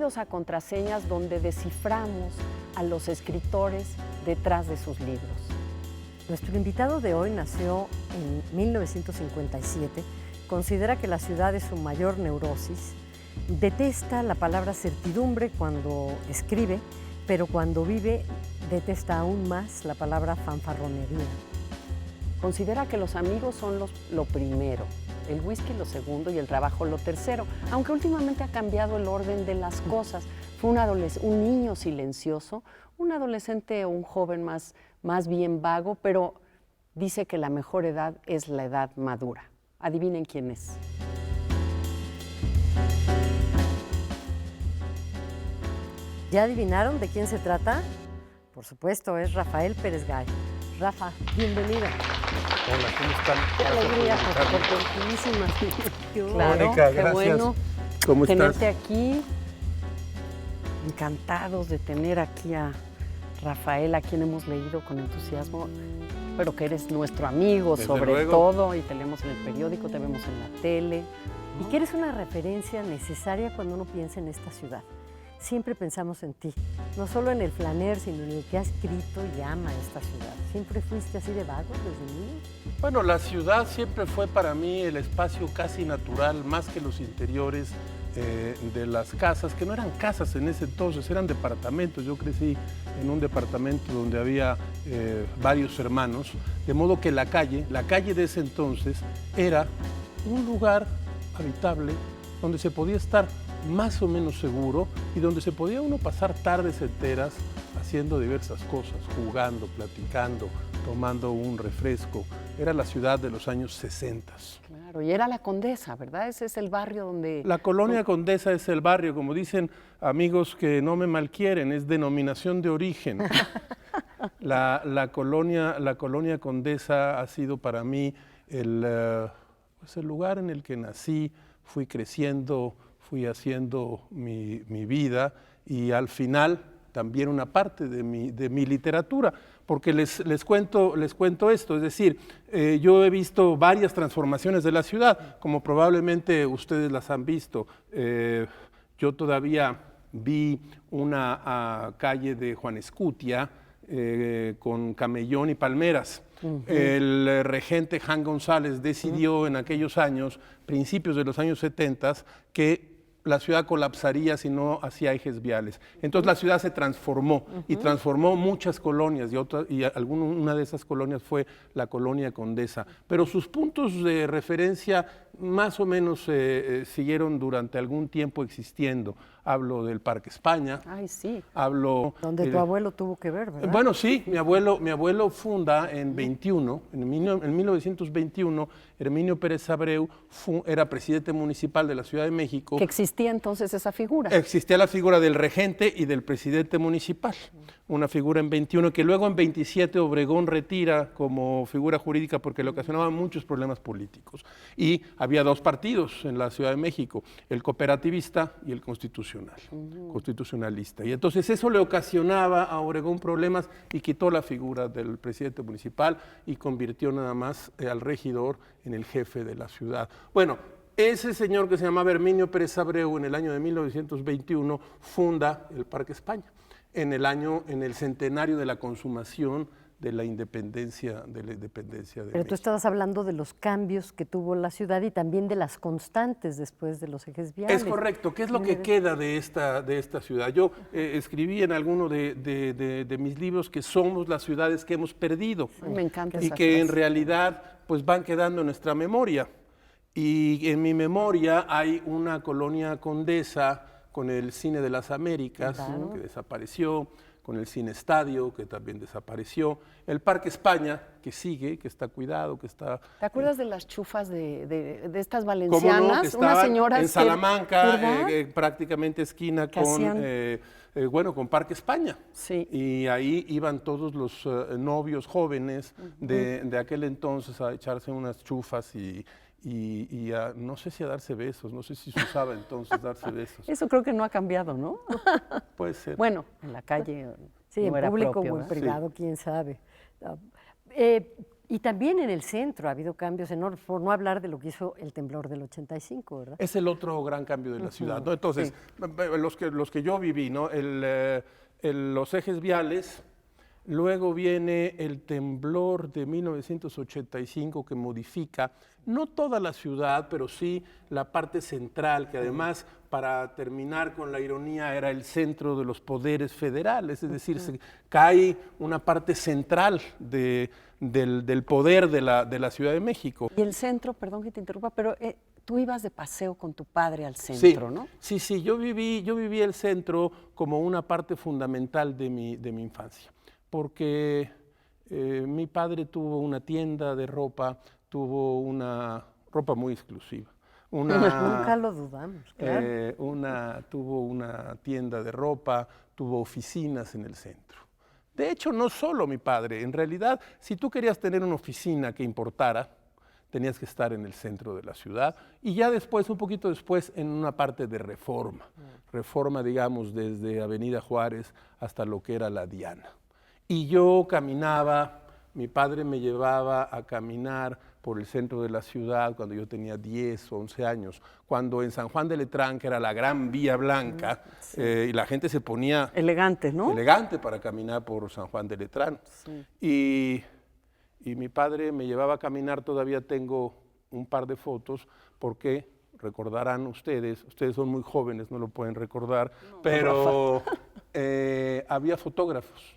Bienvenidos a Contraseñas, donde desciframos a los escritores detrás de sus libros. Nuestro invitado de hoy nació en 1957, considera que la ciudad es su mayor neurosis, detesta la palabra certidumbre cuando escribe, pero cuando vive detesta aún más la palabra fanfarronería. Considera que los amigos son lo primero, el whisky lo segundo y el trabajo lo tercero, aunque últimamente ha cambiado el orden de las cosas. Fue un niño silencioso, un adolescente o un joven más bien vago, pero dice que la mejor edad es la edad madura. Adivinen quién es. ¿Ya adivinaron de quién se trata? Por supuesto, es Rafael Pérez Gallo. Rafa, bienvenido. Hola, ¿cómo están? Qué alegría, por Claro, Mónica, qué gracias. bueno ¿Cómo tenerte estás? aquí. Encantados de tener aquí a Rafael, a quien hemos leído con entusiasmo, pero que eres nuestro amigo, Desde sobre luego. todo, y te leemos en el periódico, te vemos en la tele. Y que eres una referencia necesaria cuando uno piensa en esta ciudad. Siempre pensamos en ti, no solo en el flaner, sino en el que ha escrito y ama esta ciudad. ¿Siempre fuiste así de vago desde niño? Bueno, la ciudad siempre fue para mí el espacio casi natural, más que los interiores de las casas, que no eran casas en ese entonces, eran departamentos. Yo crecí en un departamento donde había varios hermanos, de modo que la calle de ese entonces era un lugar habitable donde se podía estar más o menos seguro y donde se podía uno pasar tardes enteras haciendo diversas cosas, jugando, platicando, tomando un refresco. Era la ciudad de los años 60. Claro, y era la Condesa, ¿verdad? Ese es el barrio donde... La colonia Condesa es el barrio, como dicen amigos que no me malquieren, es denominación de origen. La colonia Condesa ha sido para mí el lugar en el que nací, fui creciendo, fui haciendo mi vida y al final también una parte de mi literatura, porque les cuento esto, es decir, yo he visto varias transformaciones de la ciudad, como probablemente ustedes las han visto. Yo todavía vi una calle de Juan Escutia con camellón y palmeras. El regente Jan González decidió en aquellos años, principios de los años 70, que la ciudad colapsaría si no hacía ejes viales. Entonces la ciudad se transformó y transformó muchas colonias una de esas colonias fue la colonia Condesa. Pero sus puntos de referencia más o menos siguieron durante algún tiempo existiendo. Hablo del Parque España. Ay, sí. Hablo... Donde tu abuelo tuvo que ver, ¿verdad? Bueno, sí, mi abuelo funda en 1921, Herminio Pérez Abreu era presidente municipal de la Ciudad de México. Que existía entonces esa figura. Existía la figura del regente y del presidente municipal, una figura en 21 que luego en 27 Obregón retira como figura jurídica porque le ocasionaba muchos problemas políticos. Y había dos partidos en la Ciudad de México, el cooperativista y el constitucionalista. Y entonces eso le ocasionaba a Obregón problemas y quitó la figura del presidente municipal y convirtió nada más al regidor en el jefe de la ciudad. Bueno, ese señor que se llamaba Herminio Pérez Abreu en el año de 1921 funda el Parque España, en el centenario de la consumación de la independencia de Pero México. tú estabas hablando de los cambios que tuvo la ciudad y también de las constantes después de los ejes viales. Es correcto. ¿Qué es lo que queda de esta ciudad? Yo escribí en alguno de mis libros que somos las ciudades que hemos perdido. Me encanta y esa que en frase. realidad pues van quedando en nuestra memoria. Y en mi memoria hay una colonia Condesa con el Cine de las Américas, Claro. que desapareció, con el Cine Estadio, que también desapareció, el Parque España, que sigue, que está cuidado, que está... ¿Te acuerdas de las chufas de estas ¿Cómo no? valencianas? Que Unas estaban señoras en Salamanca, ¿verdad? prácticamente esquina Que hacían... con Parque España. Sí. Y ahí iban todos los novios jóvenes de aquel entonces a echarse unas chufas y no sé si a darse besos, no sé si se usaba entonces darse besos. Eso creo que no ha cambiado, ¿no? Puede ser. Bueno, en la calle Sí, no en era público propio, o en ¿verdad? privado, quién sabe. Y también en el centro ha habido cambios enormes, por no hablar de lo que hizo el temblor del 85, ¿verdad? Es el otro gran cambio de la ciudad, ¿no? Entonces, los que yo viví, ¿no? Los ejes viales, luego viene el temblor de 1985 que modifica, no toda la ciudad, pero sí la parte central, que además, para terminar con la ironía, era el centro de los poderes federales, es decir, se cae una parte central del poder de la Ciudad de México. Y el centro, perdón que te interrumpa, pero tú ibas de paseo con tu padre al centro, Sí, ¿no? sí, yo viví el centro como una parte fundamental de mi infancia, porque mi padre tuvo una tienda de ropa, tuvo una ropa muy exclusiva. Nunca lo dudamos, claro. Tuvo una tienda de ropa, tuvo oficinas en el centro. De hecho, no solo mi padre, en realidad, si tú querías tener una oficina que importara, tenías que estar en el centro de la ciudad y ya después, un poquito después, en una parte de Reforma. Reforma, digamos, desde Avenida Juárez hasta lo que era la Diana. Y yo caminaba, mi padre me llevaba a caminar por el centro de la ciudad cuando yo tenía 10 o 11 años, cuando en San Juan de Letrán, que era la gran Vía Blanca, y la gente se ponía elegante, ¿no? Elegante para caminar por San Juan de Letrán. Sí. Y mi padre me llevaba a caminar, todavía tengo un par de fotos, porque recordarán ustedes son muy jóvenes, no lo pueden recordar, pero había fotógrafos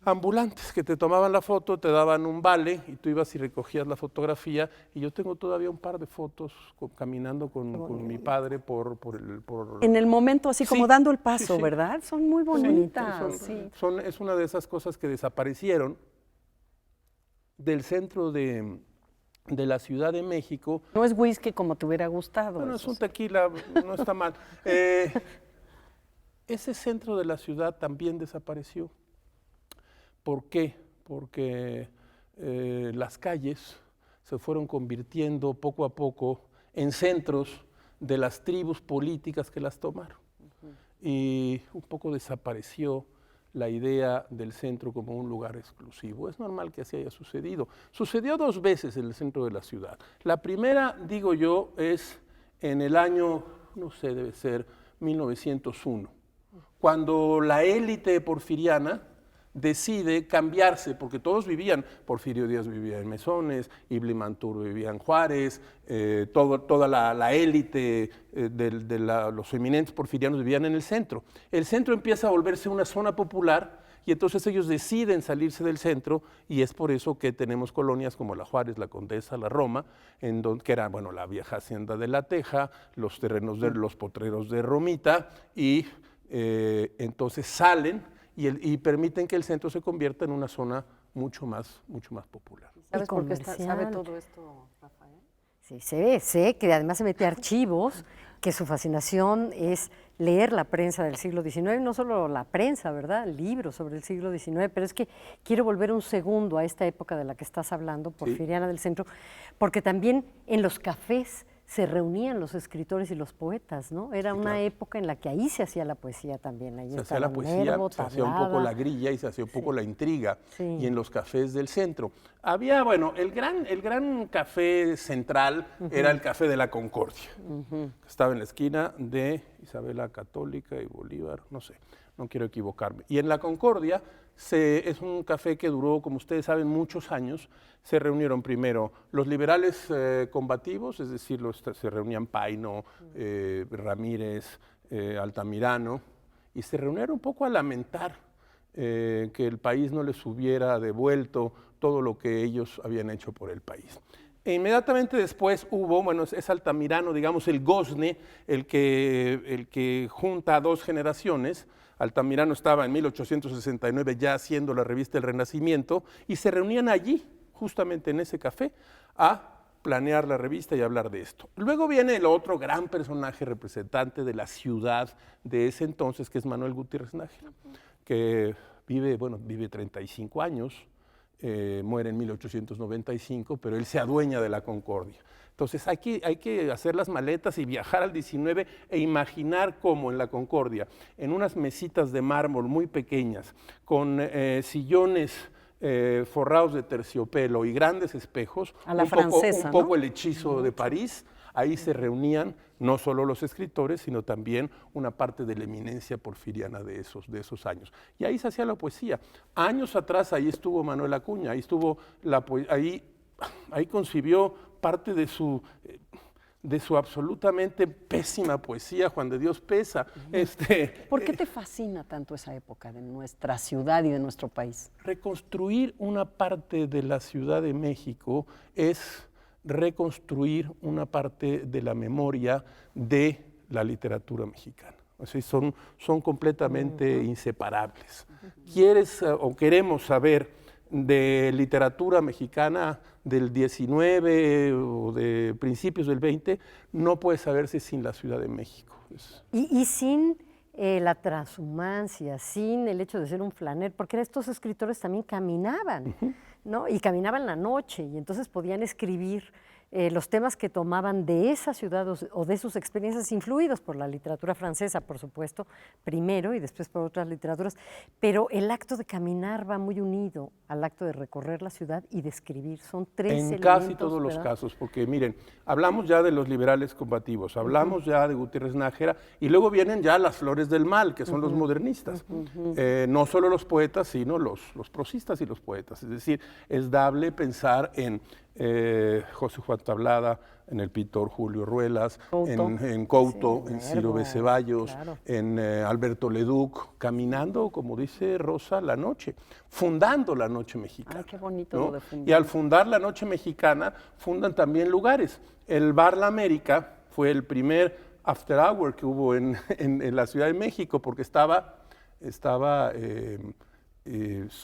ambulantes que te tomaban la foto, te daban un vale y tú ibas y recogías la fotografía, y yo tengo todavía un par de fotos caminando con mi padre por En el momento así como Sí, dando el paso, sí. ¿verdad? Son muy bonitas. Sí. Es una de esas cosas que desaparecieron del centro de la Ciudad de México. No es whisky como te hubiera gustado. Bueno, eso es un sí. tequila, no está mal. Ese centro de la ciudad también desapareció. ¿Por qué? Porque las calles se fueron convirtiendo poco a poco en centros de las tribus políticas que las tomaron. Y un poco desapareció la idea del centro como un lugar exclusivo. Es normal que así haya sucedido. Sucedió 2 veces en el centro de la ciudad. La primera, digo yo, es en el año, no sé, debe ser 1901, cuando la élite porfiriana decide cambiarse, porque todos vivían, Porfirio Díaz vivía en Mesones, Ibli Mantur vivía en Juárez, toda la élite de los eminentes porfirianos vivían en el centro. El centro empieza a volverse una zona popular y entonces ellos deciden salirse del centro, y es por eso que tenemos colonias como la Juárez, la Condesa, la Roma, que era, bueno, la vieja hacienda de La Teja, los terrenos de los potreros de Romita, y entonces salen y permiten que el centro se convierta en una zona mucho más popular. ¿Sabes por qué comercial. sabe todo esto, Rafael? Sí, sé que además se mete archivos, que su fascinación es leer la prensa del siglo XIX, no solo la prensa, ¿verdad? Libros sobre el siglo XIX, pero es que quiero volver un segundo a esta época de la que estás hablando, porfiriana del centro, porque también en los cafés se reunían los escritores y los poetas, ¿no? Era una época en la que ahí se hacía la poesía también. Ahí se hacía la poesía, Nervo, se hacía un poco Tablada. la grilla y se hacía un poco la intriga, Sí. y en los cafés del centro. Había, bueno, el gran café central era el Café de la Concordia, que estaba en la esquina de Isabela Católica y Bolívar, no sé, no quiero equivocarme. Y en la Concordia es un café que duró, como ustedes saben, muchos años. Se reunieron primero los liberales combativos, es decir, se reunían Paino, Ramírez, Altamirano, y se reunieron un poco a lamentar que el país no les hubiera devuelto todo lo que ellos habían hecho por el país. E inmediatamente después hubo, bueno, es Altamirano, digamos, el gozne, el que junta a 2 generaciones. Altamirano estaba en 1869 ya haciendo la revista El Renacimiento, y se reunían allí, justamente en ese café, a planear la revista y hablar de esto. Luego viene el otro gran personaje representante de la ciudad de ese entonces, que es Manuel Gutiérrez Nájera, que vive 35 años, muere en 1895, pero él se adueña de la Concordia. Entonces hay que hacer las maletas y viajar al 19 e imaginar cómo en la Concordia, en unas mesitas de mármol muy pequeñas, con sillones forrados de terciopelo y grandes espejos, A la un francesa, poco ¿no? el hechizo de París. Ahí se reunían no solo los escritores, sino también una parte de la eminencia porfiriana de esos años. Y ahí se hacía la poesía. Años atrás ahí estuvo Manuel Acuña, ahí estuvo ahí concibió parte de su absolutamente pésima poesía, Juan de Dios Pesa. ¿Por qué te fascina tanto esa época de nuestra ciudad y de nuestro país? Reconstruir una parte de la Ciudad de México es reconstruir una parte de la memoria de la literatura mexicana. O sea, son completamente inseparables. ¿Quieres o queremos saber de literatura mexicana del 19 o de principios del 20? No puede saberse sin la Ciudad de México. Y sin la transhumancia, sin el hecho de ser un flaner, porque estos escritores también caminaban, ¿no? Y caminaban la noche, y entonces podían escribir los temas que tomaban de esa ciudad o de sus experiencias, influidos por la literatura francesa, por supuesto, primero y después por otras literaturas, pero el acto de caminar va muy unido al acto de recorrer la ciudad y de escribir. Son tres elementos. En casi todos los casos, porque miren, hablamos ya de los liberales combativos, hablamos ya de Gutiérrez Nájera, y luego vienen ya las flores del mal, que son los modernistas. No solo los poetas, sino los prosistas y los poetas. Es decir, es dable pensar en José Juan Tablada, en el pintor Julio Ruelas, en Couto, en Ciro B. Ceballos, claro, en Alberto Leduc, caminando, como dice Rosa, la noche, fundando la noche mexicana. Ay, qué bonito, ¿no?, lo de fundar. Y al fundar la noche mexicana, fundan también lugares. El Bar La América fue el primer after hour que hubo en la Ciudad de México, porque estaba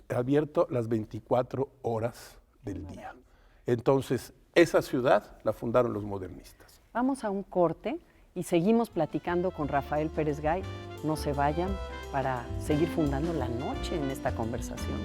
abierto las 24 horas del día. Entonces, esa ciudad la fundaron los modernistas. Vamos a un corte y seguimos platicando con Rafael Pérez Gay. No se vayan para seguir fundando la noche en esta conversación.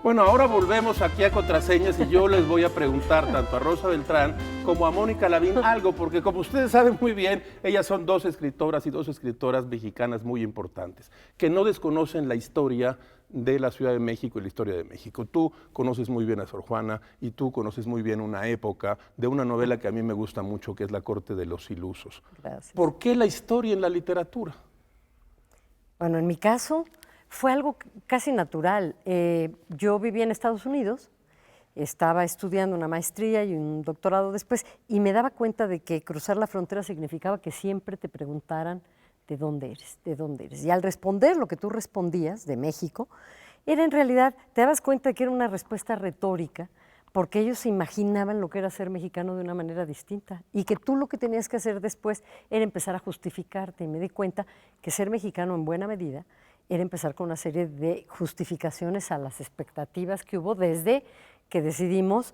Bueno, ahora volvemos aquí a Contraseñas y yo les voy a preguntar tanto a Rosa Beltrán como a Mónica Lavín algo, porque como ustedes saben muy bien, ellas son dos escritoras mexicanas muy importantes, que no desconocen la historia de la Ciudad de México y la historia de México. Tú conoces muy bien a Sor Juana y tú conoces muy bien una época de una novela que a mí me gusta mucho, que es La Corte de los Ilusos. Gracias. ¿Por qué la historia en la literatura? Bueno, en mi caso fue algo casi natural. Yo vivía en Estados Unidos, estaba estudiando una maestría y un doctorado después, y me daba cuenta de que cruzar la frontera significaba que siempre te preguntaran de dónde eres, de dónde eres. Y al responder lo que tú respondías de México, era en realidad, te dabas cuenta de que era una respuesta retórica, porque ellos se imaginaban lo que era ser mexicano de una manera distinta, y que tú lo que tenías que hacer después era empezar a justificarte. Y me di cuenta que ser mexicano en buena medida era empezar con una serie de justificaciones a las expectativas que hubo desde que decidimos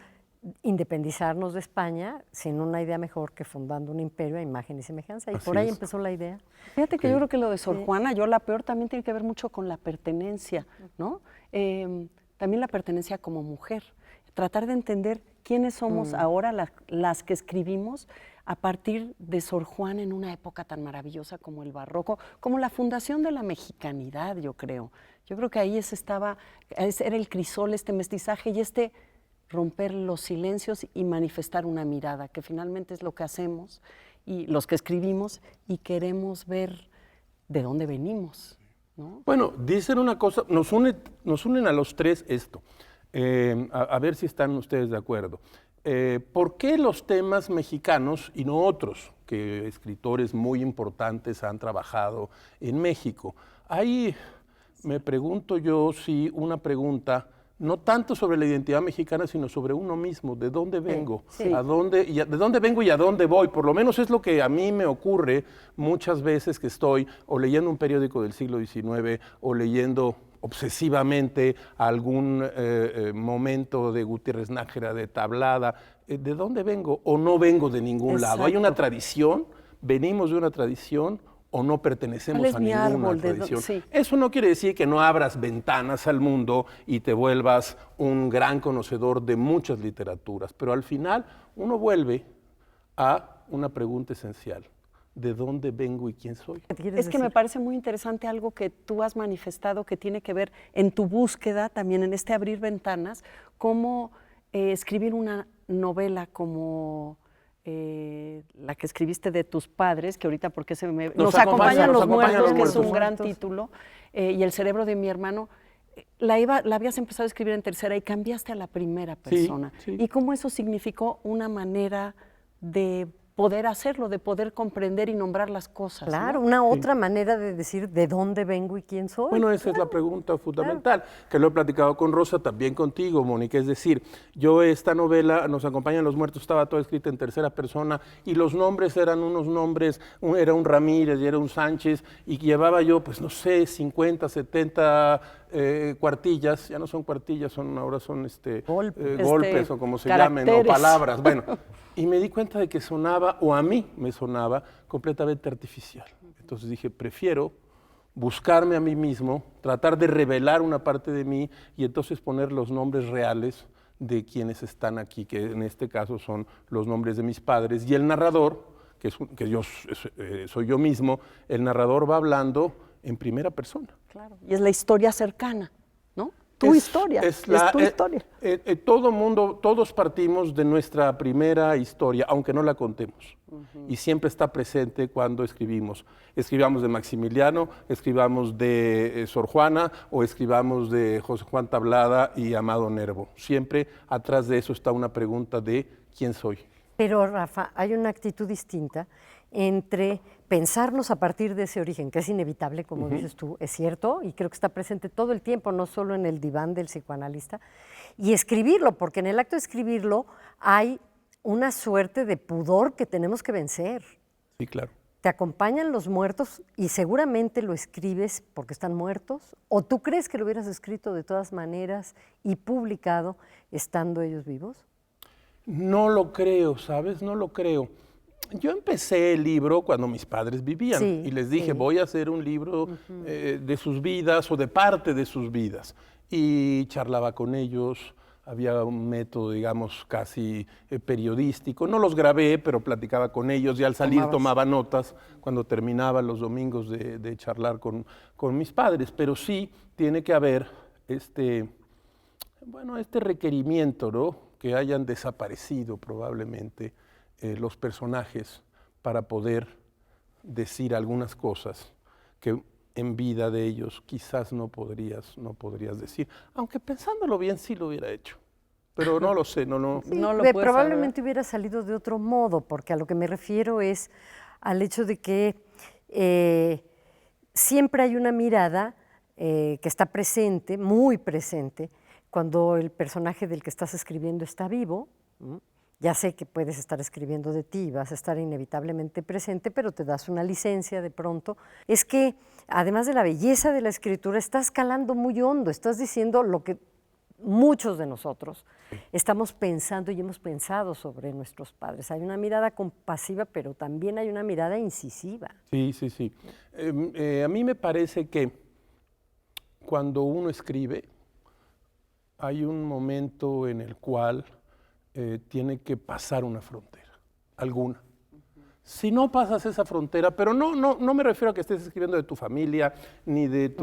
independizarnos de España sin una idea mejor que fundando un imperio a imagen y semejanza. Y por ahí empezó la idea. Fíjate que yo creo que lo de Sor Juana, yo la peor también tiene que ver mucho con la pertenencia, ¿no? También la pertenencia como mujer. Tratar de entender quiénes somos ahora las que escribimos a partir de Sor Juana en una época tan maravillosa como el barroco, como la fundación de la mexicanidad, yo creo. Yo creo que ahí era el crisol, este mestizaje y este romper los silencios y manifestar una mirada, que finalmente es lo que hacemos, y los que escribimos, y queremos ver de dónde venimos, ¿no? Bueno, dicen una cosa, nos unen a los tres esto. A ver si están ustedes de acuerdo. ¿Por qué los temas mexicanos y no otros que escritores muy importantes han trabajado en México? Ahí me pregunto yo si una pregunta, no tanto sobre la identidad mexicana, sino sobre uno mismo, de dónde vengo, de dónde vengo y a dónde voy. Por lo menos es lo que a mí me ocurre muchas veces que estoy o leyendo un periódico del siglo XIX o leyendo obsesivamente algún momento de Gutiérrez Nájera, de Tablada. ¿De dónde vengo? ¿O no vengo de ningún lado? ¿Hay una tradición? ¿Venimos de una tradición? ¿O no pertenecemos a ninguna tradición? Eso no quiere decir que no abras ventanas al mundo y te vuelvas un gran conocedor de muchas literaturas, pero al final uno vuelve a una pregunta esencial: ¿de dónde vengo y quién soy? ¿Qué quieres Es que me decir? parece muy interesante algo que tú has manifestado que tiene que ver en tu búsqueda, también en este abrir ventanas, cómo escribir una novela como la que escribiste de tus padres, que ahorita porque nos acompañan los muertos, que es un gran título, y El cerebro de mi hermano. La habías empezado a escribir en tercera y cambiaste a la primera persona. Sí. ¿Y cómo eso significó una manera de poder hacerlo, de poder comprender y nombrar las cosas? Claro, ¿no? una otra manera de decir de dónde vengo y quién soy. Bueno, esa es la pregunta fundamental, que lo he platicado con Rosa, también contigo, Mónica. Es decir, yo esta novela, Nos acompañan los muertos, estaba toda escrita en tercera persona y los nombres eran unos nombres, era un Ramírez y era un Sánchez, y llevaba yo, pues no sé, 50, 70 cuartillas, ya no son cuartillas, ahora son golpes o como se llamen, o palabras. Bueno, y me di cuenta de que sonaba, o a mí me sonaba, completamente artificial. Entonces dije, prefiero buscarme a mí mismo, tratar de revelar una parte de mí y entonces poner los nombres reales de quienes están aquí, que en este caso son los nombres de mis padres. Y el narrador, que yo soy yo mismo, el narrador va hablando en primera persona. Claro. Y es la historia cercana, ¿no? Tu historia, es tu historia. Todos partimos de nuestra primera historia, aunque no la contemos. Y siempre está presente cuando escribimos. Escribamos de Maximiliano, escribamos de Sor Juana o escribamos de José Juan Tablada y Amado Nervo. Siempre atrás de eso está una pregunta de ¿quién soy? Pero, Rafa, hay una actitud distinta entre pensarnos a partir de ese origen, que es inevitable, como dices tú, es cierto, y creo que está presente todo el tiempo, no solo en el diván del psicoanalista, y escribirlo, porque en el acto de escribirlo hay una suerte de pudor que tenemos que vencer. Sí, claro. ¿Te acompañan los muertos y seguramente lo escribes porque están muertos? ¿O tú crees que lo hubieras escrito de todas maneras y publicado estando ellos vivos? No lo creo, ¿sabes? No lo creo. Yo empecé el libro cuando mis padres vivían y les dije, voy a hacer un libro de sus vidas o de parte de sus vidas. Y charlaba con ellos, había un método, digamos, casi periodístico. No los grabé, pero platicaba con ellos y al salir tomaba notas cuando terminaba los domingos de charlar con mis padres. Pero sí tiene que haber este requerimiento, ¿no? Que hayan desaparecido probablemente los personajes para poder decir algunas cosas que en vida de ellos quizás no podrías decir, aunque pensándolo bien sí lo hubiera hecho, pero no lo sé, no lo probablemente hubiera salido de otro modo, porque a lo que me refiero es al hecho de que siempre hay una mirada que está presente, muy presente, cuando el personaje del que estás escribiendo está vivo. Ya sé que puedes estar escribiendo de ti y vas a estar inevitablemente presente, pero te das una licencia de pronto. Es que, además de la belleza de la escritura, estás calando muy hondo, estás diciendo lo que muchos de nosotros estamos pensando y hemos pensado sobre nuestros padres. Hay una mirada compasiva, pero también hay una mirada incisiva. Sí. A mí me parece que cuando uno escribe, hay un momento en el cual tiene que pasar una frontera, alguna. Si no pasas esa frontera, pero no me refiero a que estés escribiendo de tu familia, ni de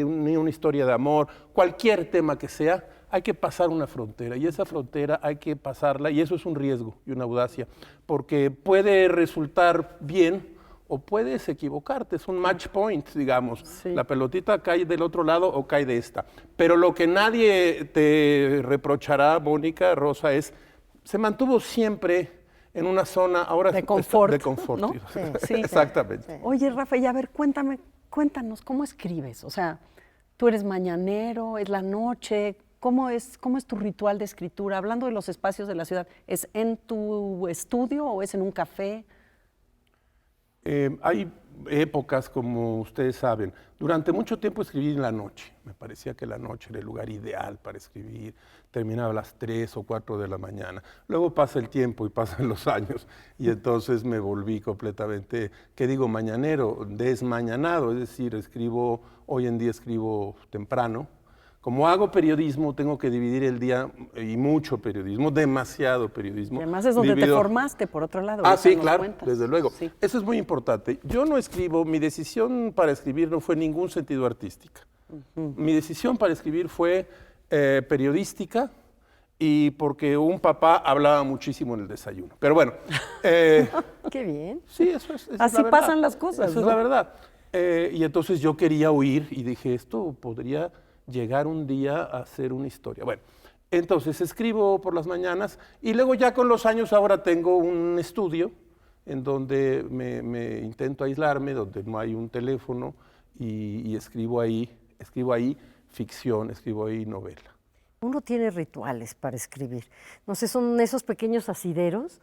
ni una historia de amor, cualquier tema que sea, hay que pasar una frontera, y esa frontera hay que pasarla, y eso es un riesgo y una audacia, porque puede resultar bien o puedes equivocarte, es un match point, digamos. Sí. La pelotita cae del otro lado o cae de esta. Pero lo que nadie te reprochará, Mónica, Rosa, se mantuvo siempre en una zona ahora de confort. De confort, ¿no? Sí. Exactamente. Sí. Oye, Rafa, y a ver, cuéntanos, ¿cómo escribes? O sea, ¿tú eres mañanero, es la noche? ¿Cómo es tu ritual de escritura? Hablando de los espacios de la ciudad, ¿es en tu estudio o es en un café? Hay épocas, como ustedes saben. Durante mucho tiempo escribí en la noche. Me parecía que la noche era el lugar ideal para escribir. Terminaba a las 3 o 4 de la mañana. Luego pasa el tiempo y pasan los años y entonces me volví completamente, ¿qué digo? Mañanero, desmañanado. Es decir, hoy en día escribo temprano, como hago periodismo, tengo que dividir el día, y mucho periodismo, demasiado periodismo. Y además es donde te formaste, por otro lado. Ah, sí, nos claro, cuentas. desde luego. Sí. Eso es muy importante. Yo no escribo, mi decisión para escribir no fue en ningún sentido artística. Mi decisión para escribir fue periodística y porque un papá hablaba muchísimo en el desayuno. Pero bueno. Qué bien. Sí, eso es Así la verdad. pasan las cosas, Eso ¿no? es la verdad. Y entonces yo quería huir y dije, esto podría llegar un día a ser una historia. Bueno, entonces escribo por las mañanas y luego ya con los años ahora tengo un estudio en donde me intento aislarme, donde no hay un teléfono y escribo ahí ficción, escribo ahí novela. Uno tiene rituales para escribir. No sé, son esos pequeños asideros,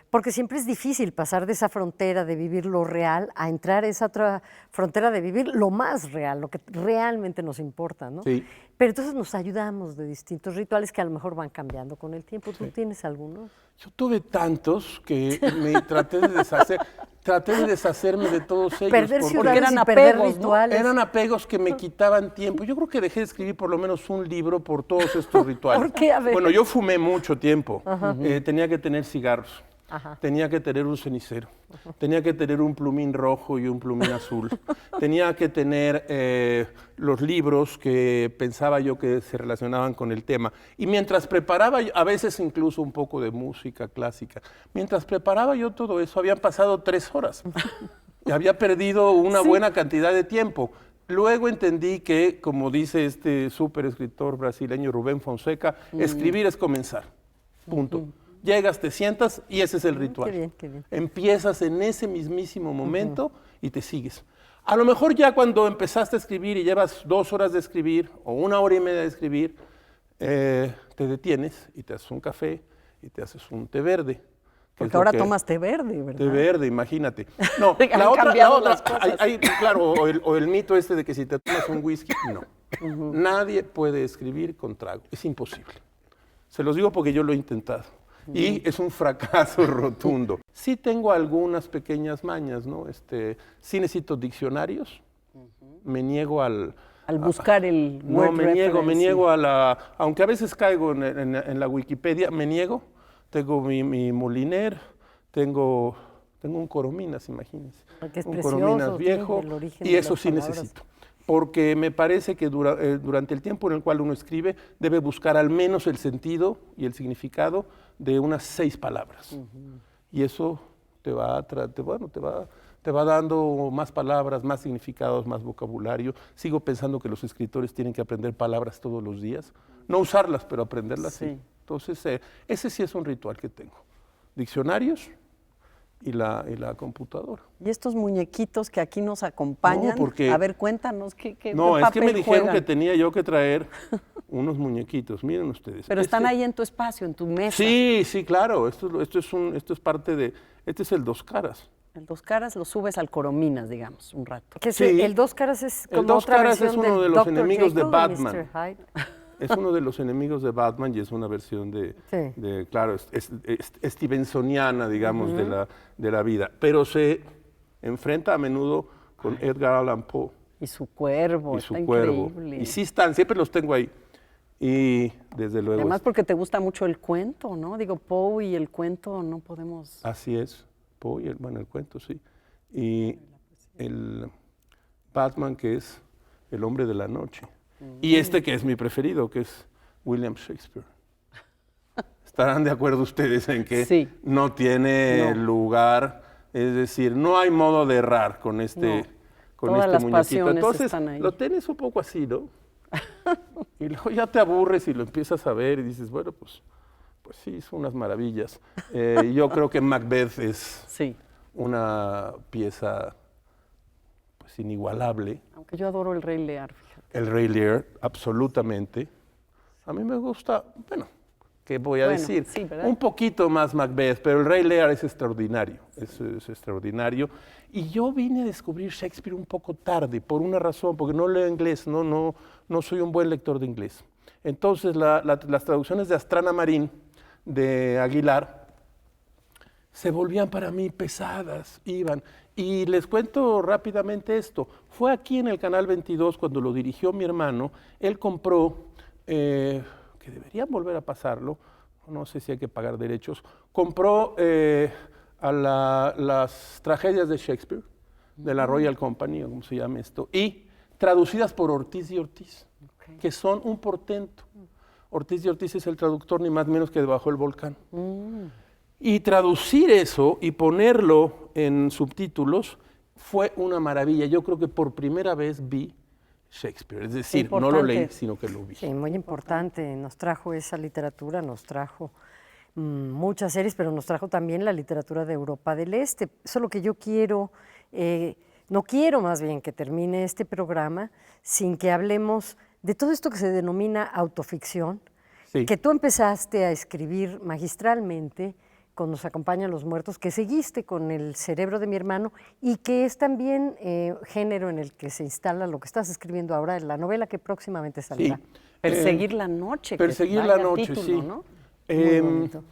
porque siempre es difícil pasar de esa frontera de vivir lo real a entrar a esa otra frontera de vivir lo más real, lo que realmente nos importa, ¿no? Sí. Pero entonces nos ayudamos de distintos rituales que a lo mejor van cambiando con el tiempo. ¿Tú tienes algunos? Yo tuve tantos que me traté de deshacerme de todos ellos. Perder porque ciudades eran y perder apegos, ¿no? rituales. eran apegos que me quitaban tiempo. Yo creo que dejé de escribir por lo menos un libro por todos estos rituales. ¿Por qué? A ver. Bueno, yo fumé mucho tiempo. Tenía que tener cigarros. Ajá. Tenía que tener un cenicero. Tenía que tener un plumín rojo y un plumín azul. Tenía que tener los libros que pensaba yo que se relacionaban con el tema. Y mientras preparaba, a veces incluso un poco de música clásica, mientras preparaba yo todo eso, habían pasado 3 horas. Y había perdido una buena cantidad de tiempo. Luego entendí que, como dice este súper escritor brasileño Rubén Fonseca, escribir es comenzar. Punto. Llegas, te sientas y ese es el ritual. Qué bien, qué bien. Empiezas en ese mismísimo momento y te sigues. A lo mejor ya cuando empezaste a escribir y llevas 2 horas de escribir o 1 hora y media de escribir, te detienes y te haces un café y te haces un té verde. Porque ahora tomas té verde, ¿verdad? Té verde, imagínate. No, Han la cambiado otra, las cosas. claro, o el mito este de que si te tomas un whisky, no. Nadie puede escribir con trago, es imposible. Se los digo porque yo lo he intentado. Y es un fracaso rotundo. Sí tengo algunas pequeñas mañas, ¿no? Sí necesito diccionarios. Me niego al buscar el no, word me reference, niego a la... Aunque a veces caigo en la Wikipedia, me niego. Tengo mi Moliner, tengo un Corominas, imagínense. Que es un precioso, Corominas tiene viejo, el origen y de eso las sí palabras. necesito. Porque me parece que durante el tiempo en el cual uno escribe, debe buscar al menos el sentido y el significado de unas 6 palabras. Y eso te va dando más palabras, más significados, más vocabulario. Sigo pensando que los escritores tienen que aprender palabras todos los días. No usarlas, pero aprenderlas sí. Sí. Entonces, ese sí es un ritual que tengo. Diccionarios y la computadora. Y estos muñequitos que aquí nos acompañan, No, porque- a ver, cuéntanos qué No, qué es que me papel dijeron juegan? que tenía yo que traer unos muñequitos. Miren ustedes. Pero están ahí en tu espacio, en tu mesa. Sí, sí, claro. Esto es parte de... Este es el Dos Caras. El 2 caras lo subes al Corominas, digamos, un rato. Que Sí. el Dos Caras es El como Dos otra Caras es versión uno del de los Dr. enemigos de Jekyll, Batman. Mr. Hyde. Es uno de los enemigos de Batman y es una versión Sí. claro, es stevensoniana, digamos, de la vida. Pero se enfrenta a menudo con Edgar Allan Poe Y su cuervo, y su está cuervo. increíble. Y sí están, siempre los tengo ahí. Y desde luego... Además porque te gusta mucho el cuento, ¿no? Digo, Poe y el cuento no podemos... Así es, Poe, el cuento, sí. Y el Batman, que es el hombre de la noche. Y este que es mi preferido, que es William Shakespeare. ¿Estarán de acuerdo ustedes en que Sí. no tiene No. lugar? Es decir, no hay modo de errar con este, No. con Todas este las muñequito. pasiones Entonces, están ahí. lo tienes un poco así, ¿no? Y luego ya te aburres y lo empiezas a ver y dices, bueno, pues sí, son unas maravillas. Yo creo que Macbeth es Sí, una pieza pues inigualable. aunque yo adoro el Rey Lear, fíjate. El Rey Lear, absolutamente. A mí me gusta, bueno, ¿qué voy a Bueno, decir? sí, ¿verdad? Un poquito más Macbeth, pero el Rey Lear es extraordinario, es extraordinario. Y yo vine a descubrir Shakespeare un poco tarde, por una razón, porque no leo inglés, no soy un buen lector de inglés. Entonces, las traducciones de Astrana Marín, de Aguilar, se volvían para mí pesadas, iban. Y les cuento rápidamente esto. Fue aquí en el Canal 22 cuando lo dirigió mi hermano. Él compró, que deberían volver a pasarlo, no sé si hay que pagar derechos, compró las tragedias de Shakespeare, de la Royal Company, o como se llama esto, y traducidas por Ortiz y Ortiz, que son un portento. Ortiz y Ortiz es el traductor ni más ni menos que Debajo del Volcán. Y traducir eso y ponerlo en subtítulos fue una maravilla. Yo creo que por primera vez vi Shakespeare, es decir, no lo leí, sino que lo vi. Sí, muy importante. Nos trajo esa literatura, nos trajo muchas series, pero nos trajo también la literatura de Europa del Este. Eso es lo que yo quiero, no quiero más bien que termine este programa sin que hablemos de todo esto que se denomina autoficción, Sí. que tú empezaste a escribir magistralmente con Nos acompañan los muertos, que seguiste con El cerebro de mi hermano y que es también género en el que se instala lo que estás escribiendo ahora, en la novela que próximamente saldrá. Sí. Perseguir la noche. Perseguir la noche, título, sí. ¿no? Muy bonito.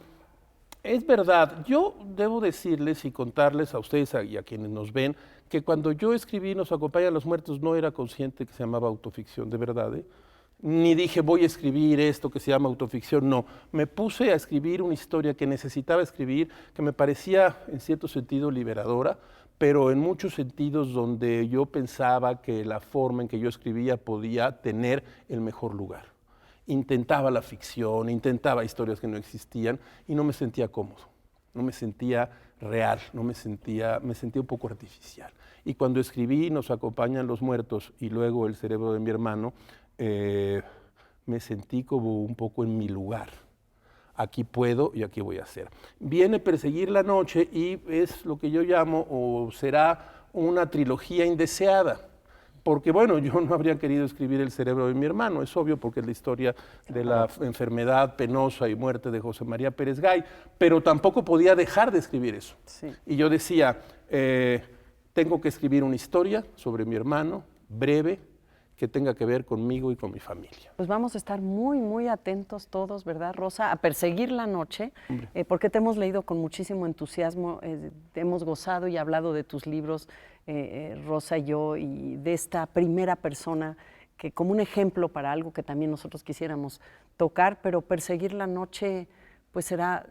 Es verdad, yo debo decirles y contarles a ustedes y a quienes nos ven que cuando yo escribí Nos acompañan los muertos no era consciente que se llamaba autoficción, de verdad, ¿eh? Ni dije voy a escribir esto que se llama autoficción, no. Me puse a escribir una historia que necesitaba escribir, que me parecía en cierto sentido liberadora, pero en muchos sentidos donde yo pensaba que la forma en que yo escribía podía tener el mejor lugar. Intentaba la ficción, intentaba historias que no existían y no me sentía cómodo, no me sentía real, me sentía un poco artificial. Y cuando escribí Nos acompañan los muertos y luego El cerebro de mi hermano, me sentí como un poco en mi lugar. Aquí puedo y aquí voy a hacer. Viene Perseguir la noche y es lo que yo llamo, o será una trilogía indeseada. Porque, bueno, yo no habría querido escribir El cerebro de mi hermano, es obvio, porque es la historia de la enfermedad penosa y muerte de José María Pérez Gay, pero tampoco podía dejar de escribir eso. Sí. Y yo decía, tengo que escribir una historia sobre mi hermano, breve, que tenga que ver conmigo y con mi familia. Pues vamos a estar muy, muy atentos todos, ¿verdad, Rosa? A Perseguir la noche, porque te hemos leído con muchísimo entusiasmo, hemos gozado y hablado de tus libros, Rosa y yo, y de esta primera persona que como un ejemplo para algo que también nosotros quisiéramos tocar, pero Perseguir la noche, pues será...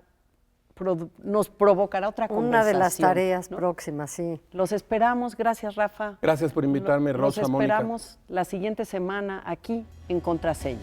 nos provocará otra conversación. Una de las tareas, ¿no? próximas, sí. Los esperamos. Gracias, Rafa. Gracias por invitarme, Rosa, Los Mónica. esperamos la siguiente semana aquí en Contraseña.